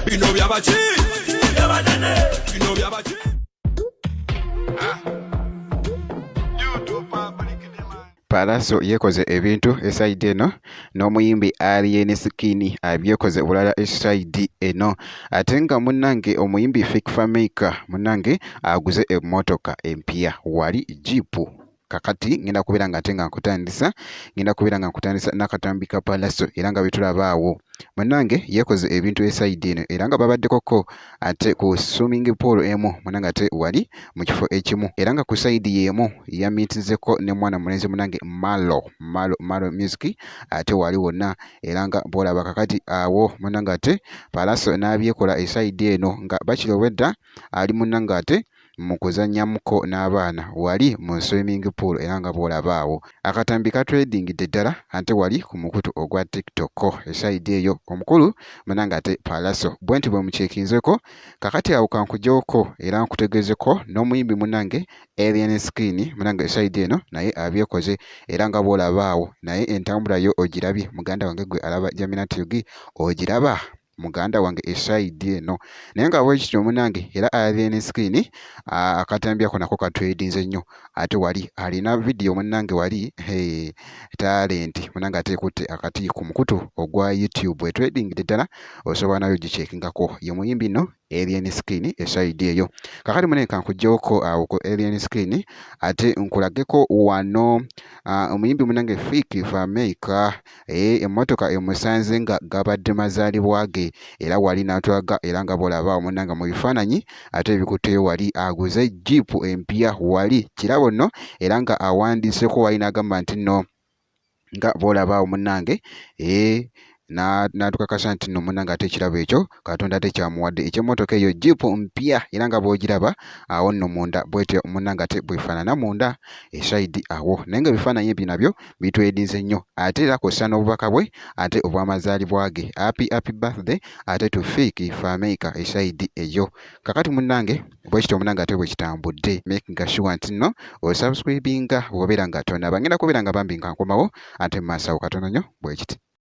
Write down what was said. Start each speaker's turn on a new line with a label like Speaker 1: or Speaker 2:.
Speaker 1: bino byabaki byabanene bino byabaki.
Speaker 2: Pallaso yekoze ebintu esayidi eno n'omuyimbi Alien Skin abyekoze bulala esayidi eno ate nga munnange omuyimbi Fikfa Maker munnange aguze emmotoka empya wali jiipu. Kakati ngenda kubeera nga ate nga nkutandisa n'akatambi ka Pallaso era nga bitulaba awo munnange yekoze ebintu esayidi eno era nga babaddekoko ate ku swimming pool emu munnange ate wali mu kifo ekimu era nga ku sayidi y'emu yamitizeko ne mwana mulenzi munnange Malo Music ate wali wonna era nga bw'olaba kakati awo munnange ate Pallaso n'abyekola esayidi eno nga bakirowedda ali munnange ate mu kuzannyamuko n'abaana wali mu swimming pool era nga bw'olaba awo akatambi katwedingidde ddala ate wali ku mukutu ogwa TikTok esayidi eyo omukulu munnange ate Pallaso bwe nti bwe mucekinzeko kakati awo kankugyoko era nkutegeezeko n'omuyimbi munnange Alien Skin munnange esayidi eno naye abyekoze era nga bw'olaba awo naye entambula yo ogirabye muganda wange gwe alaba Jamina TV ogiraba muganda wange esayidi eno naye nga bwekityo munnange era Alien Skin akatambi ako nako katwedinze nnyo ate wali alina vidiyo munnange wali talenti munnange ate ekutte akati ku mukutu ogwa YouTube etwedingidde ddala osobola nayo giceekingako ye muyimbi nno Alien Skin esayidi eyo kakati munene kankuggyeko awo ku Alien Skin ate nkulageko wano omuyimbi munnange Fikfa Maker emmotoka emusanze nga gabadde mazaalibwa ge era wali n'atulaga era nga bw'olaba munnange mu bifaananyi ate ebikutteyo wali aguze jiipu empya wali kirabo nno era nga awandiiseko wali n'agamba nti nno nga bw'olaba awo munnange n'atukakasa nti nno munnange ate ekirabo ekyo Katonda ate kyamuwadde eky'emmotoka eyo jiipu mpya era nga bw'ogiraba awo nno munda bw'etyo munnange ate bwefaanana munda esayidi awo naye nga ebifaananyi ebyo nabyo bitwedinze nnyo ate era kw'ossa n'obubaka bwe ate obw'amazaalibwa ge happy birthday ate to Fikfa Maker esayidi eyo kakati munnange bwekityo munnange ate bwe kitambudde making sure nti nno osubscribinga bw'obeera nga tonaba ngenda kubeera nga bambi nga nkomawo ate mu maaso awo katono nnyo bwe kiti.